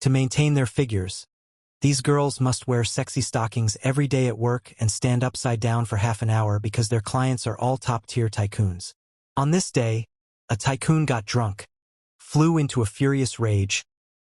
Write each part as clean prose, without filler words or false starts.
To maintain their figures, these girls must wear sexy stockings every day at work and stand upside down for half an hour because their clients are all top-tier tycoons. On this day, a tycoon got drunk, flew into a furious rage,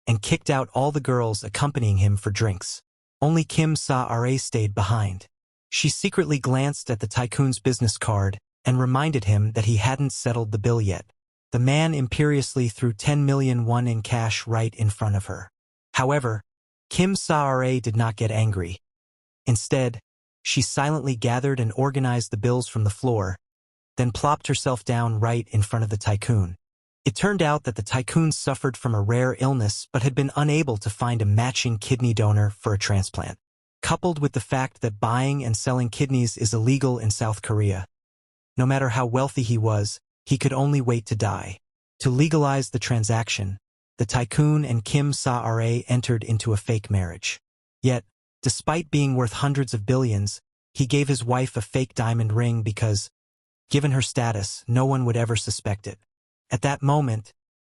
and kicked out all the girls accompanying him for drinks. Only Kim Sa-ra stayed behind. She secretly glanced at the tycoon's business card and reminded him that he hadn't settled the bill yet. The man imperiously threw 10 million won in cash right in front of her. However, Kim Sa-ra did not get angry. Instead, she silently gathered and organized the bills from the floor, then plopped herself down right in front of the tycoon. It turned out that the tycoon suffered from a rare illness but had been unable to find a matching kidney donor for a transplant. Coupled with the fact that buying and selling kidneys is illegal in South Korea, no matter how wealthy he was, he could only wait to die. To legalize the transaction, the tycoon and Kim Sa-ra entered into a fake marriage. Yet, despite being worth hundreds of billions, he gave his wife a fake diamond ring because, given her status, no one would ever suspect it. At that moment,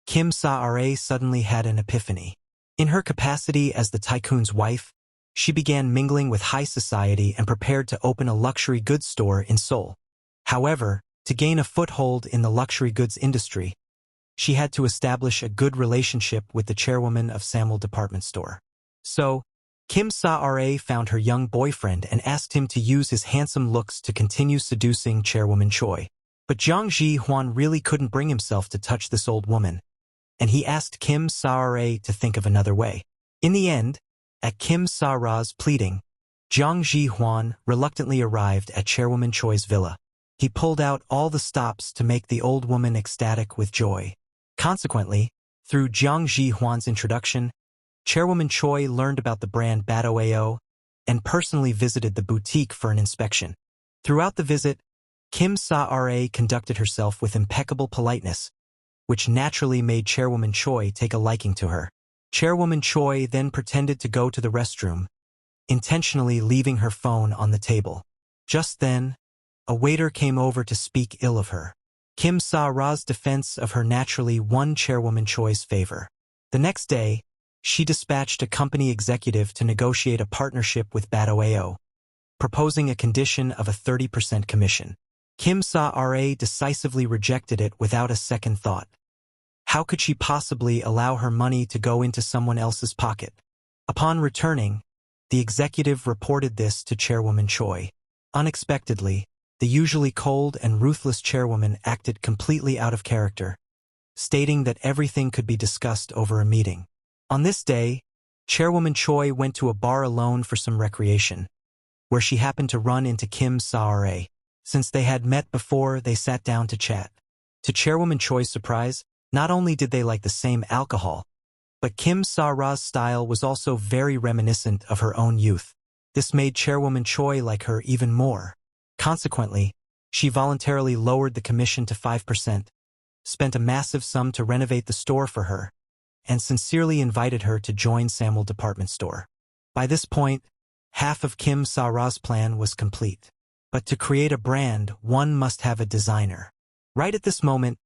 Kim Sa-ra suddenly had an epiphany. In her capacity as the tycoon's wife, she began mingling with high society and prepared to open a luxury goods store in Seoul. However, to gain a foothold in the luxury goods industry, she had to establish a good relationship with the chairwoman of Samul department store. So, Kim Sa-ra found her young boyfriend and asked him to use his handsome looks to continue seducing chairwoman Choi. But Jang Ji-hwan really couldn't bring himself to touch this old woman, and he asked Kim Sa-ra to think of another way. In the end, at Kim Sa-ra's pleading, Jang Ji-hwan reluctantly arrived at chairwoman Choi's villa. He pulled out all the stops to make the old woman ecstatic with joy. Consequently, through Jang Ji-hwan's introduction, chairwoman Choi learned about the brand Badoao and personally visited the boutique for an inspection. Throughout the visit, Kim Sa-ra conducted herself with impeccable politeness, which naturally made chairwoman Choi take a liking to her. Chairwoman Choi then pretended to go to the restroom, intentionally leaving her phone on the table. Just then, a waiter came over to speak ill of her. Kim Sa-ra's defense of her naturally won chairwoman Choi's favor. The next day, she dispatched a company executive to negotiate a partnership with Badoao, proposing a condition of a 30% commission. Kim Sa-ra decisively rejected it without a second thought. How could she possibly allow her money to go into someone else's pocket? Upon returning, the executive reported this to chairwoman Choi. Unexpectedly, the usually cold and ruthless chairwoman acted completely out of character, stating that everything could be discussed over a meeting. On this day, chairwoman Choi went to a bar alone for some recreation, where she happened to run into Kim Sa-ra. Since they had met before, they sat down to chat. To chairwoman Choi's surprise, not only did they like the same alcohol, but Kim Sa-ra's style was also very reminiscent of her own youth. This made chairwoman Choi like her even more. Consequently, she voluntarily lowered the commission to 5%, spent a massive sum to renovate the store for her, and sincerely invited her to join Samul department store. By this point, half of Kim Sa-ra's plan was complete. But to create a brand, one must have a designer. Right at this moment,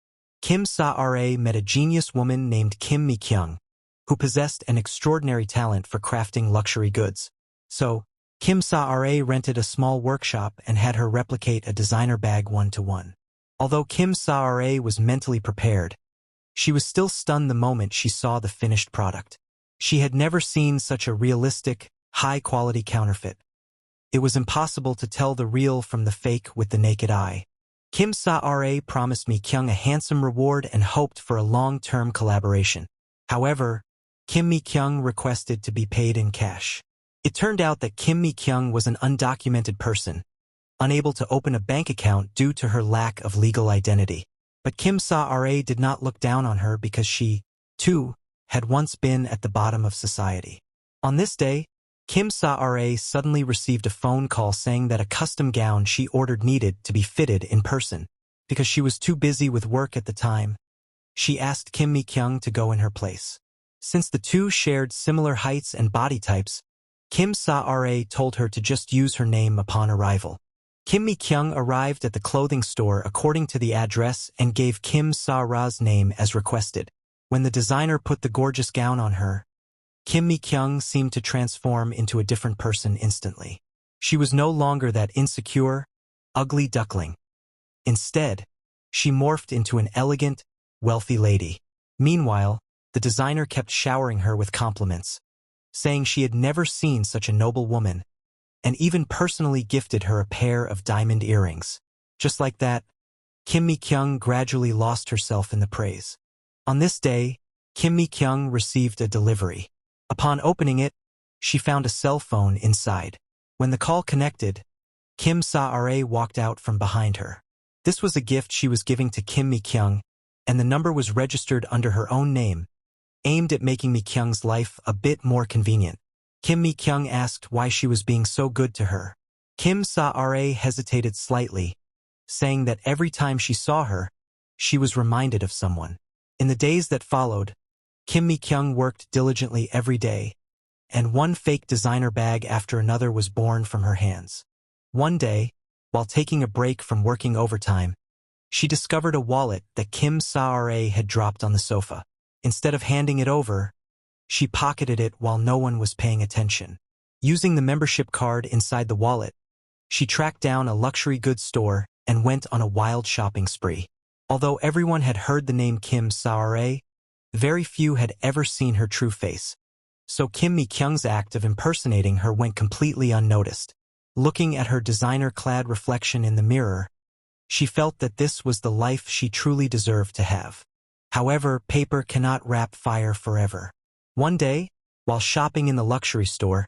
Kim Sa-ra met a genius woman named Kim Mi-kyung, who possessed an extraordinary talent for crafting luxury goods. So, Kim Sa-ra rented a small workshop and had her replicate a designer bag one-to-one. Although Kim Sa-ra was mentally prepared, she was still stunned the moment she saw the finished product. She had never seen such a realistic, high-quality counterfeit. It was impossible to tell the real from the fake with the naked eye. Kim Sa-ra promised Mi-kyung a handsome reward and hoped for a long-term collaboration. However, Kim Mi-kyung requested to be paid in cash. It turned out that Kim Mi-kyung was an undocumented person, unable to open a bank account due to her lack of legal identity. But Kim Sa-ra did not look down on her because she, too, had once been at the bottom of society. On this day, Kim Sa-ra suddenly received a phone call saying that a custom gown she ordered needed to be fitted in person. Because she was too busy with work at the time, she asked Kim Mi-kyung to go in her place. Since the two shared similar heights and body types, Kim Sa-ra told her to just use her name upon arrival. Kim Mi-kyung arrived at the clothing store according to the address and gave Kim Sa-ra's name as requested. When the designer put the gorgeous gown on her, Kim Mi-kyung seemed to transform into a different person instantly. She was no longer that insecure, ugly duckling. Instead, she morphed into an elegant, wealthy lady. Meanwhile, the designer kept showering her with compliments, saying she had never seen such a noble woman, and even personally gifted her a pair of diamond earrings. Just like that, Kim Mi-kyung gradually lost herself in the praise. On this day, Kim Mi-kyung received a delivery. Upon opening it, she found a cell phone inside. When the call connected, Kim Sa-ra walked out from behind her. This was a gift she was giving to Kim Mi-kyung, and the number was registered under her own name, aimed at making Mi-kyung's life a bit more convenient. Kim Mi-kyung asked why she was being so good to her. Kim Sa-ra hesitated slightly, saying that every time she saw her, she was reminded of someone. In the days that followed, Kim Mi-kyung worked diligently every day, and one fake designer bag after another was born from her hands. One day, while taking a break from working overtime, she discovered a wallet that Kim Sa-ra had dropped on the sofa. Instead of handing it over, she pocketed it while no one was paying attention. Using the membership card inside the wallet, she tracked down a luxury goods store and went on a wild shopping spree. Although everyone had heard the name Kim Sa-ra, very few had ever seen her true face. So Kim Mi-kyung's act of impersonating her went completely unnoticed. Looking at her designer-clad reflection in the mirror, she felt that this was the life she truly deserved to have. However, paper cannot wrap fire forever. One day, while shopping in the luxury store,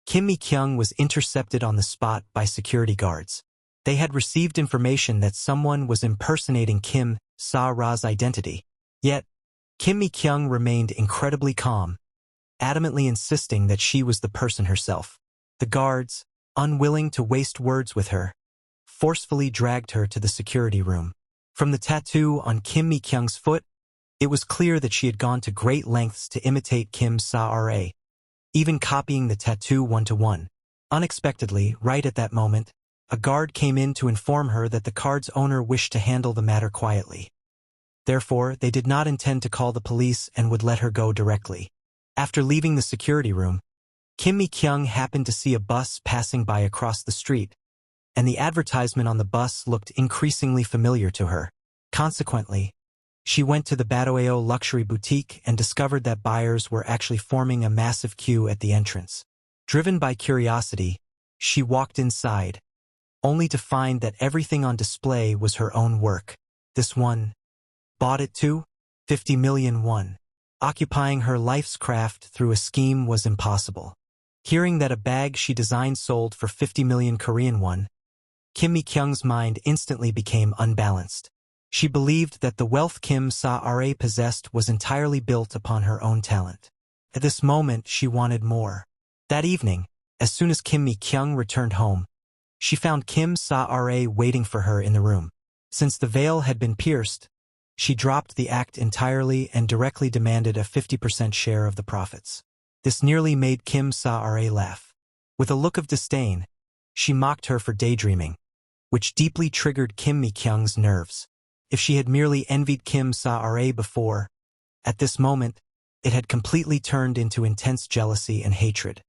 Kim Mi-kyung was intercepted on the spot by security guards. They had received information that someone was impersonating Kim Sa-ra's identity. Yet, Kim Mi-kyung remained incredibly calm, adamantly insisting that she was the person herself. The guards, unwilling to waste words with her, forcefully dragged her to the security room. From the tattoo on Kim Mi-kyung's foot, it was clear that she had gone to great lengths to imitate Kim Sa-ra, even copying the tattoo one-to-one. Unexpectedly, right at that moment, a guard came in to inform her that the card's owner wished to handle the matter quietly. Therefore, they did not intend to call the police and would let her go directly. After leaving the security room, Kim Mi-kyung happened to see a bus passing by across the street, and the advertisement on the bus looked increasingly familiar to her. Consequently, she went to the Badaeo luxury boutique and discovered that buyers were actually forming a massive queue at the entrance. Driven by curiosity, she walked inside, only to find that everything on display was her own work. This one bought it too? 50 million won. Occupying her life's craft through a scheme was impossible. Hearing that a bag she designed sold for 50 million Korean won, Kim Mi-kyung's mind instantly became unbalanced. She believed that the wealth Kim Sa-ra possessed was entirely built upon her own talent. At this moment, she wanted more. That evening, as soon as Kim Mi-kyung returned home, she found Kim Sa-ra waiting for her in the room. Since the veil had been pierced, she dropped the act entirely and directly demanded a 50% share of the profits. This nearly made Kim Sa-ra laugh. With a look of disdain, she mocked her for daydreaming, which deeply triggered Kim Mi-kyung's nerves. If she had merely envied Kim Sa-ra before, at this moment, it had completely turned into intense jealousy and hatred.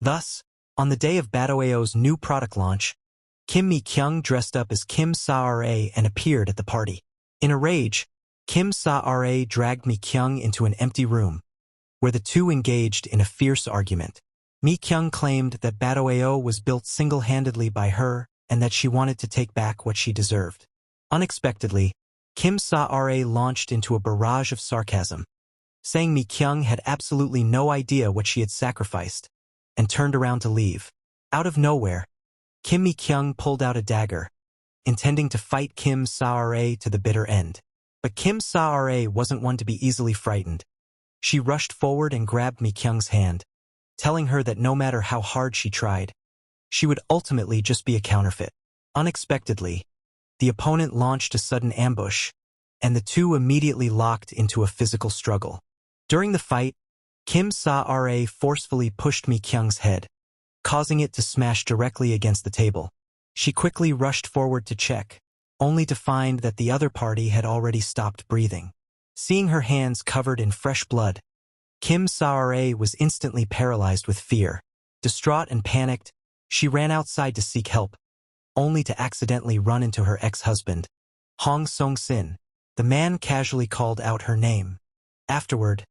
Thus, on the day of Badaeo's new product launch, Kim Mi-kyung dressed up as Kim Sa-ra and appeared at the party. In a rage, Kim Sa-ra dragged Mi-kyung into an empty room, where the two engaged in a fierce argument. Mi-kyung claimed that Badaeo was built single-handedly by her and that she wanted to take back what she deserved. Unexpectedly, Kim Sa-ra launched into a barrage of sarcasm, saying Mi-kyung had absolutely no idea what she had sacrificed, and turned around to leave. Out of nowhere, Kim Mi-kyung pulled out a dagger, intending to fight Kim Sa-ra to the bitter end. But Kim Sa-ra wasn't one to be easily frightened. She rushed forward and grabbed Mi-kyung's hand, telling her that no matter how hard she tried, she would ultimately just be a counterfeit. Unexpectedly, the opponent launched a sudden ambush, and the two immediately locked into a physical struggle. During the fight, Kim Sa-ra forcefully pushed Mi-kyung's head, causing it to smash directly against the table. She quickly rushed forward to check, only to find that the other party had already stopped breathing. Seeing her hands covered in fresh blood, Kim Sa-ra was instantly paralyzed with fear. Distraught and panicked, she ran outside to seek help, only to accidentally run into her ex-husband, Hong Song-sin. The man casually called out her name. Afterward,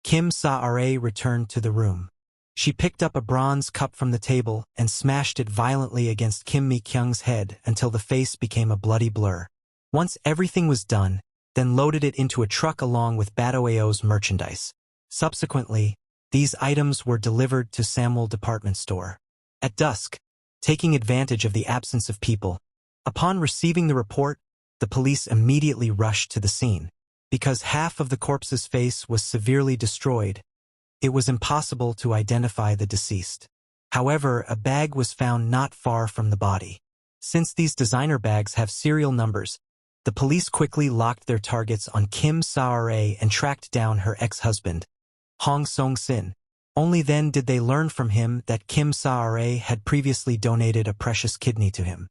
Kim Sa-ra returned to the room. She picked up a bronze cup from the table and smashed it violently against Kim Mi-kyung's head until the face became a bloody blur. Once everything was done, then loaded it into a truck along with Batoeo's merchandise. Subsequently, these items were delivered to Samwell department store. At dusk, taking advantage of the absence of people, upon receiving the report, the police immediately rushed to the scene. Because half of the corpse's face was severely destroyed, it was impossible to identify the deceased. However, a bag was found not far from the body. Since these designer bags have serial numbers, the police quickly locked their targets on Kim Sa-ra and tracked down her ex-husband, Hong Song-sin. Only then did they learn from him that Kim Sa-ra had previously donated a precious kidney to him.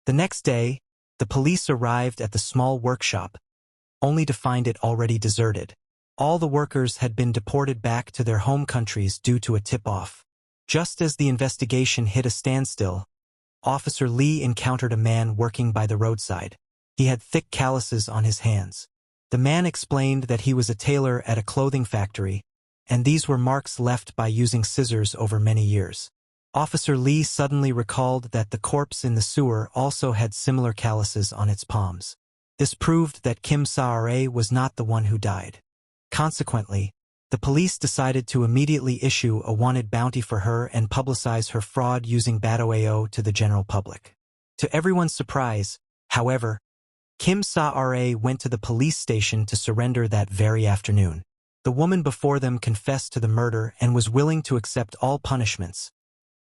The next day, the police arrived at the small workshop, only to find it already deserted. All the workers had been deported back to their home countries due to a tip-off. Just as the investigation hit a standstill, Officer Lee encountered a man working by the roadside. He had thick calluses on his hands. The man explained that he was a tailor at a clothing factory, and these were marks left by using scissors over many years. Officer Lee suddenly recalled that the corpse in the sewer also had similar calluses on its palms. This proved that Kim Sa-ra was not the one who died. Consequently, the police decided to immediately issue a wanted bounty for her and publicize her fraud using Batoeo to the general public. To everyone's surprise, however, Kim Sa-ra went to the police station to surrender that very afternoon. The woman before them confessed to the murder and was willing to accept all punishments,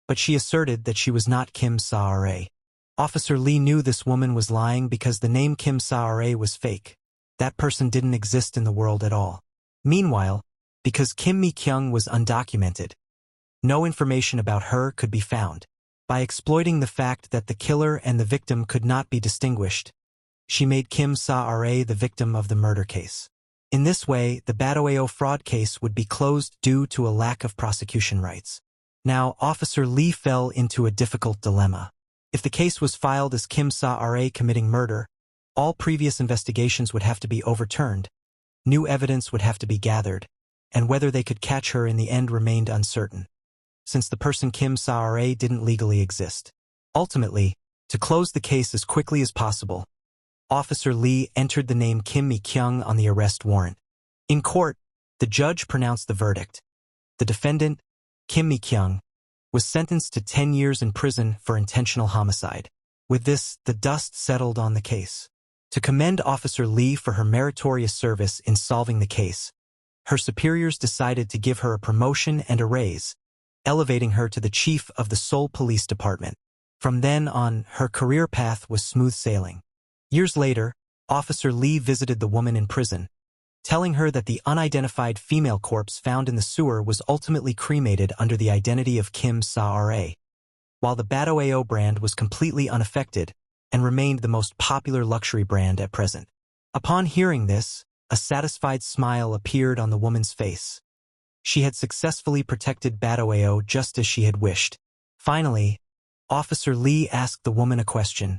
but she asserted that she was not Kim Sa-ra. Officer Lee knew this woman was lying because the name Kim Sa-ra was fake. That person didn't exist in the world at all. Meanwhile, because Kim Mi-kyung was undocumented, no information about her could be found. By exploiting the fact that the killer and the victim could not be distinguished, she made Kim Sa-ra the victim of the murder case. In this way, the Batoeo fraud case would be closed due to a lack of prosecution rights. Now, Officer Lee fell into a difficult dilemma. If the case was filed as Kim Sa-ra committing murder, all previous investigations would have to be overturned, new evidence would have to be gathered, and whether they could catch her in the end remained uncertain, since the person Kim Sa-ra didn't legally exist. Ultimately, to close the case as quickly as possible, Officer Lee entered the name Kim Mi-kyung on the arrest warrant. In court, the judge pronounced the verdict. The defendant, Kim Mi-kyung, was sentenced to 10 years in prison for intentional homicide. With this, the dust settled on the case. To commend Officer Lee for her meritorious service in solving the case, her superiors decided to give her a promotion and a raise, elevating her to the chief of the Seoul Police Department. From then on, her career path was smooth sailing. Years later, Officer Lee visited the woman in prison, telling her that the unidentified female corpse found in the sewer was ultimately cremated under the identity of Kim Sa-ra, while the Batoeo brand was completely unaffected and remained the most popular luxury brand at present. Upon hearing this, a satisfied smile appeared on the woman's face. She had successfully protected Batoeo just as she had wished. Finally, Officer Lee asked the woman a question.